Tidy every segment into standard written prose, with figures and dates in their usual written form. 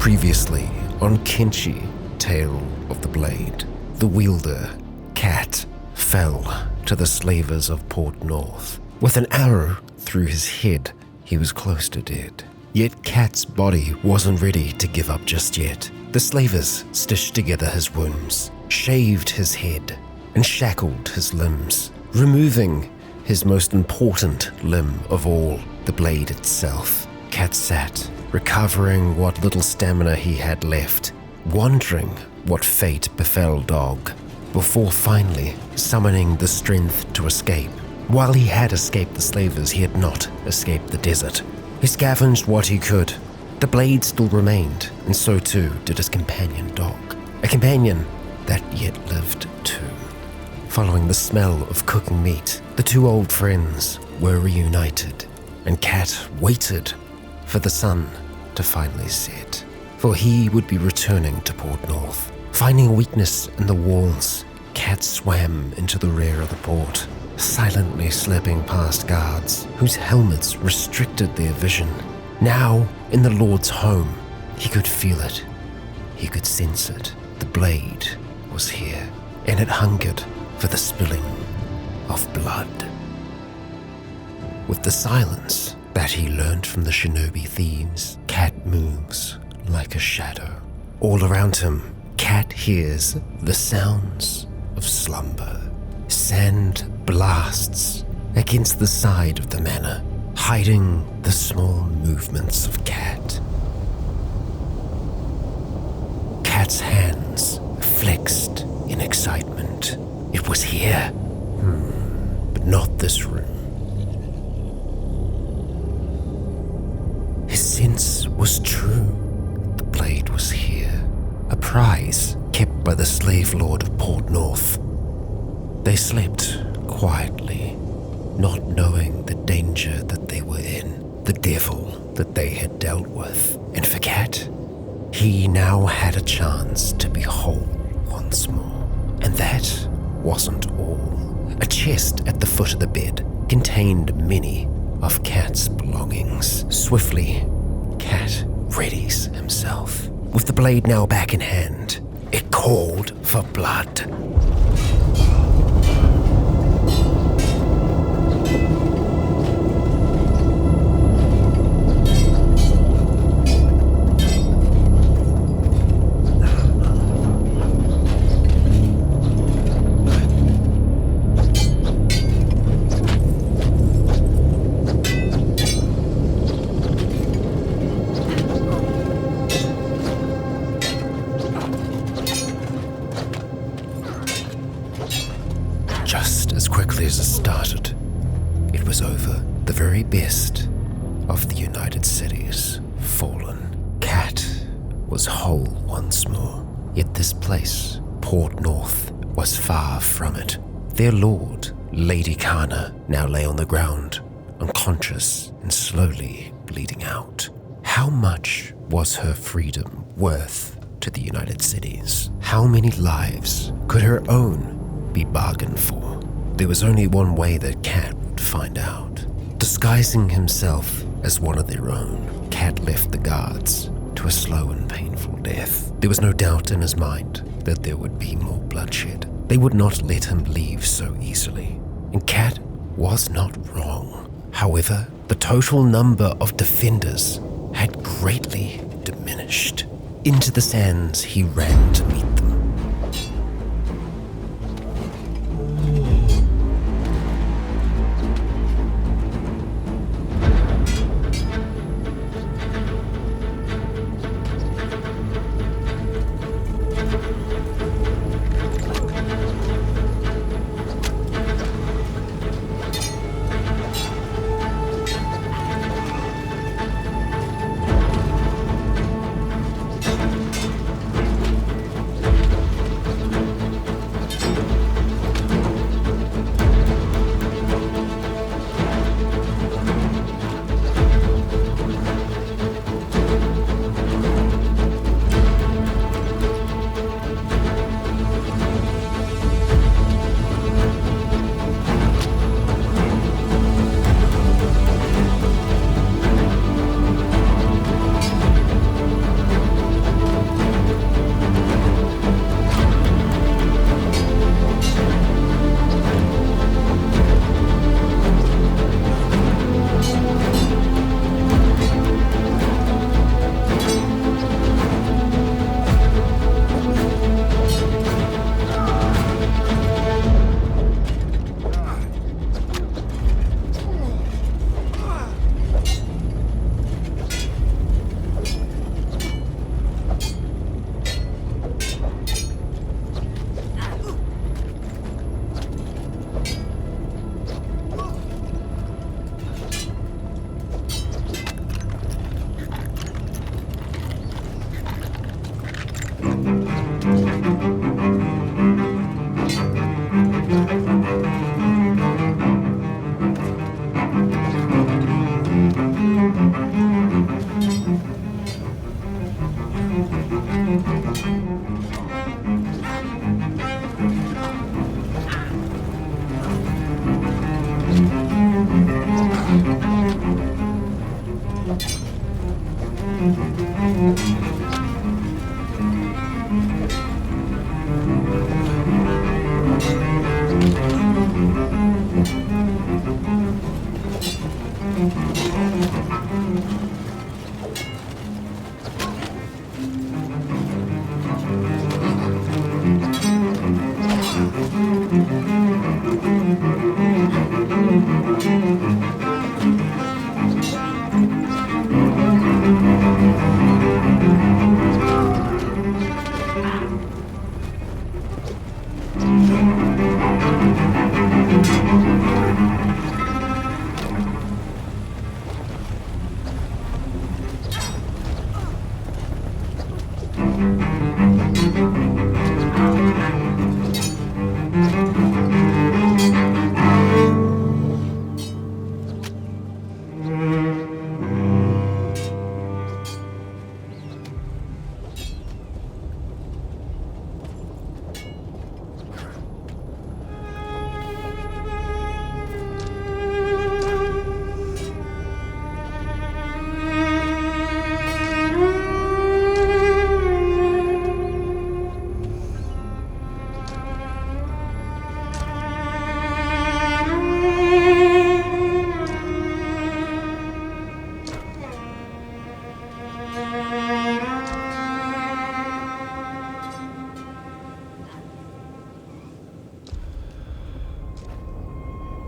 Previously on Kenshi, Tale of the Blade, the wielder, Cat, fell to the slavers of Port North. With an arrow through his head, he was close to dead. Yet Cat's body wasn't ready to give up just yet. The slavers stitched together his wounds, shaved his head, and shackled his limbs, removing his most important limb of all, the blade itself. Cat sat, recovering what little stamina he had left, wondering what fate befell Dog, before finally summoning the strength to escape. While he had escaped the slavers, he had not escaped the desert. He scavenged what he could. The blade still remained, and so too did his companion Dog, a companion that yet lived too. Following the smell of cooking meat, the two old friends were reunited, and Cat waited for the sun to finally set, for he would be returning to Port North. Finding a weakness in the walls, Cat swam into the rear of the port, silently slipping past guards whose helmets restricted their vision. Now, in the Lord's home, he could feel it. He could sense it. The blade was here, and it hungered for the spilling of blood. With the silence that he learned from the shinobi thieves, Cat moves like a shadow. All around him, Cat hears the sounds of slumber. Sand blasts against the side of the manor, hiding the small movements of Cat. Cat's hands flexed in excitement. It was here, but not this room. His sense was true. The blade was here, a prize kept by the slave lord of Port North. They slept quietly, not knowing the danger that they were in, the devil that they had dealt with. And for Cat, he now had a chance to be whole once more. And that wasn't all. A chest at the foot of the bed contained many of Cat's belongings. Swiftly, Cat readies himself. With the blade now back in hand, it called for blood. Just as quickly as it started, it was over. The very best of the United Cities fallen. Cat was whole once more. Yet this place, Port North, was far from it. Their lord, Lady Kana, now lay on the ground, unconscious and slowly bleeding out. How much was her freedom worth to the United Cities? How many lives could her own be bargained for? There was only one way that Cat would find out. Disguising himself as one of their own, Cat left the guards to a slow and painful death. There was no doubt in his mind that there would be more bloodshed. They would not let him leave so easily. And Cat was not wrong. However, the total number of defenders had greatly diminished. Into the sands he ran to meet them.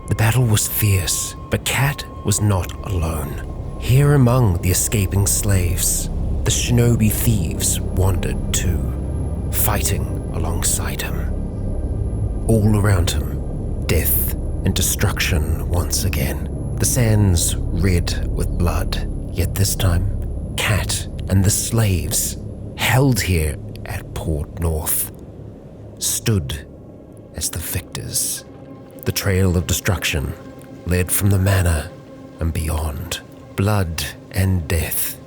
The battle was fierce, but Cat was not alone. Here among the escaping slaves, the shinobi thieves wandered too, fighting alongside him. All around him, death and destruction once again. The sands red with blood, yet this time, Cat and the slaves, held here at Port North, stood as the victors. The trail of destruction led from the manor and beyond, blood and death,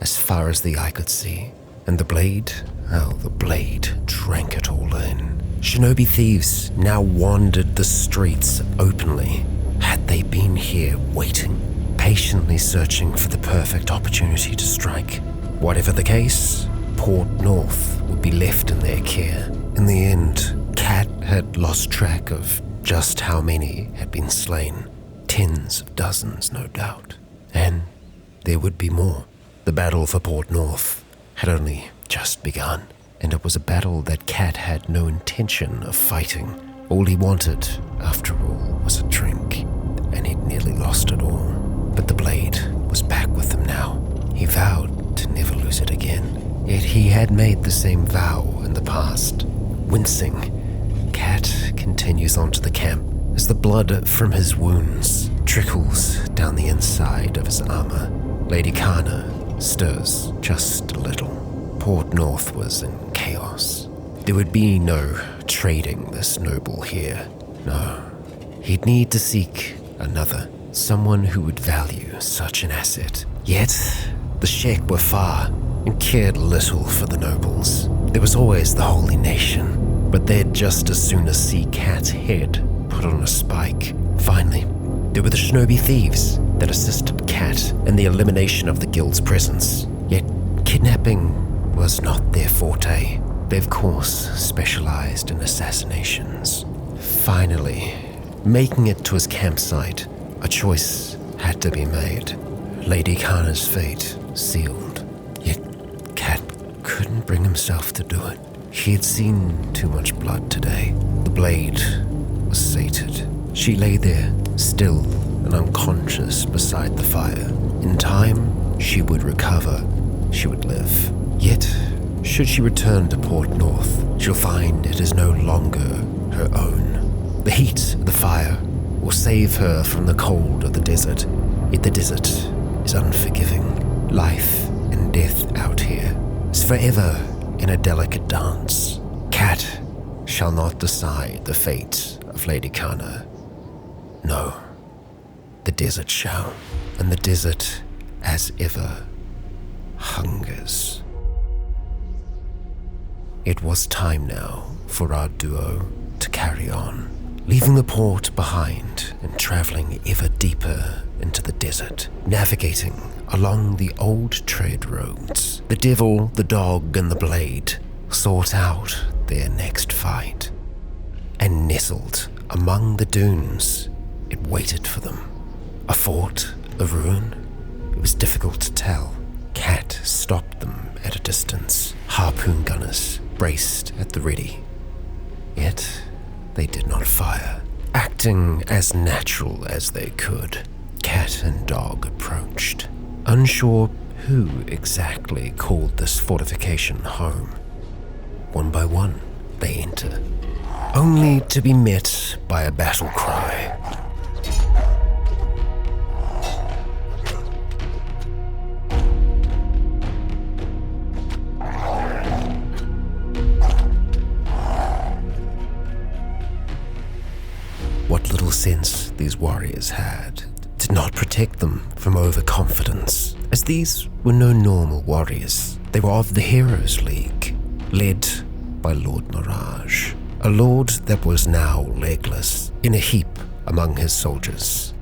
as far as the eye could see. And the blade, oh, the blade drank it all in. Shinobi thieves now wandered the streets openly. Had they been here waiting, patiently searching for the perfect opportunity to strike? Whatever the case, Port North would be left in their care. In the end, Cat had lost track of just how many had been slain. Tens of dozens, no doubt. And there would be more. The battle for Port North had only just begun, and it was a battle that Cat had no intention of fighting. All he wanted, after all, was a drink, and he'd nearly lost it all. But the blade was back with him now. He vowed to never lose it again. Yet he had made the same vow in the past. Wincing, Cat continues onto the camp as the blood from his wounds trickles down the inside of his armor. Lady Kana stirs just a little. Port North was in chaos. There would be no trading this noble here. No, he'd need to seek another, someone who would value such an asset. Yet, the Sheikh were far and cared little for the nobles. There was always the Holy Nation, but they'd just as soon as see Cat's head put on a spike. Finally, there were the shinobi thieves that assisted Cat in the elimination of the guild's presence. Yet, kidnapping was not their forte. They, of course, specialized in assassinations. Finally, making it to his campsite, a choice had to be made. Lady Kana's fate sealed. Yet, Cat couldn't bring himself to do it. He had seen too much blood today. The blade was sated. She lay there, still and unconscious beside the fire. In time, she would recover. She would live. Yet, should she return to Port North, she'll find it is no longer her own. The heat of the fire will save her from the cold of the desert. Yet the desert is unforgiving. Life and death out here is forever in a delicate dance. Cat shall not decide the fate of Lady Kana. No, the desert shall, and the desert, as ever, hungers. It was time now for our duo to carry on, leaving the port behind and traveling ever deeper into the desert, navigating along the old trade roads. The devil, the dog, and the blade sought out their next fight, and nestled among the dunes, it waited for them. A fort, a ruin? It was difficult to tell. Cat stopped them at a distance, harpoon gunners braced at the ready. Yet they did not fire. Acting as natural as they could, Cat and dog approached, unsure who exactly called this fortification home. One by one, they enter, only to be met by a battle cry. What little sense these warriors had did not protect them from overconfidence, as these were no normal warriors. They were of the Heroes League, led by Lord Mirage, a lord that was now legless, in a heap among his soldiers.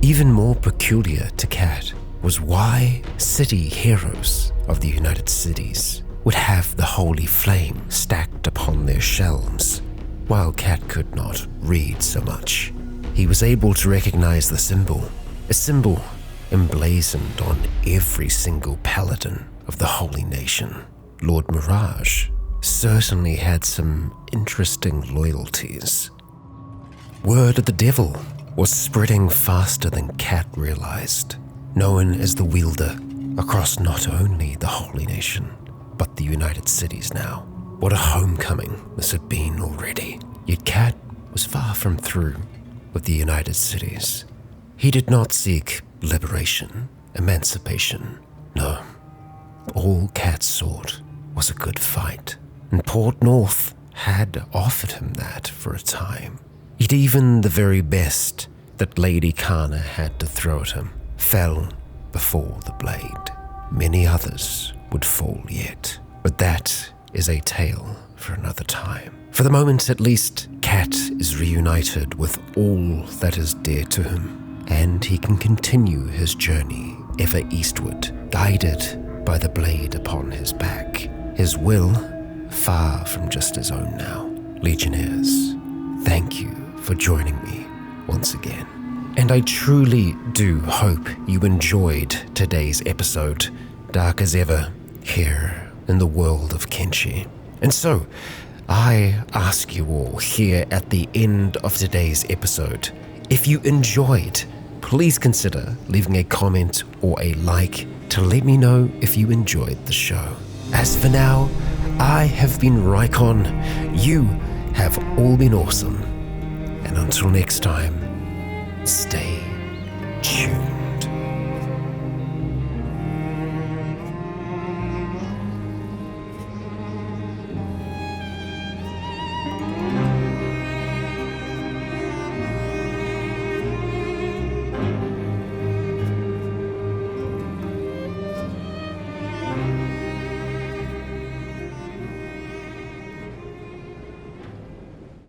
Even more peculiar to Cat was why city heroes of the United Cities would have the holy flame stacked upon their shelves. While Cat could not read so much, he was able to recognize the symbol, a symbol emblazoned on every single paladin of the holy nation. Lord Mirage certainly had some interesting loyalties. Word of the devil was spreading faster than Cat realized, known as the Wielder, across not only the holy nation, but the United Cities now. What a homecoming this had been already. Yet Cat was far from through with the United Cities. He did not seek liberation, emancipation. No, all Cat sought was a good fight, and Port North had offered him that for a time. Yet even the very best that Lady Kana had to throw at him fell before the blade. Many others would fall yet, but that is a tale for another time. For the moment, at least, Cat is reunited with all that is dear to him, and he can continue his journey ever eastward, guided by the blade upon his back. His will far from just his own now. Legionnaires, thank you for joining me once again. And I truly do hope you enjoyed today's episode, dark as ever, here in the world of Kenshi. And so, I ask you all here at the end of today's episode, if you enjoyed, please consider leaving a comment or a like to let me know if you enjoyed the show. As for now, I have been Rycon, you have all been awesome, and until next time, stay tuned.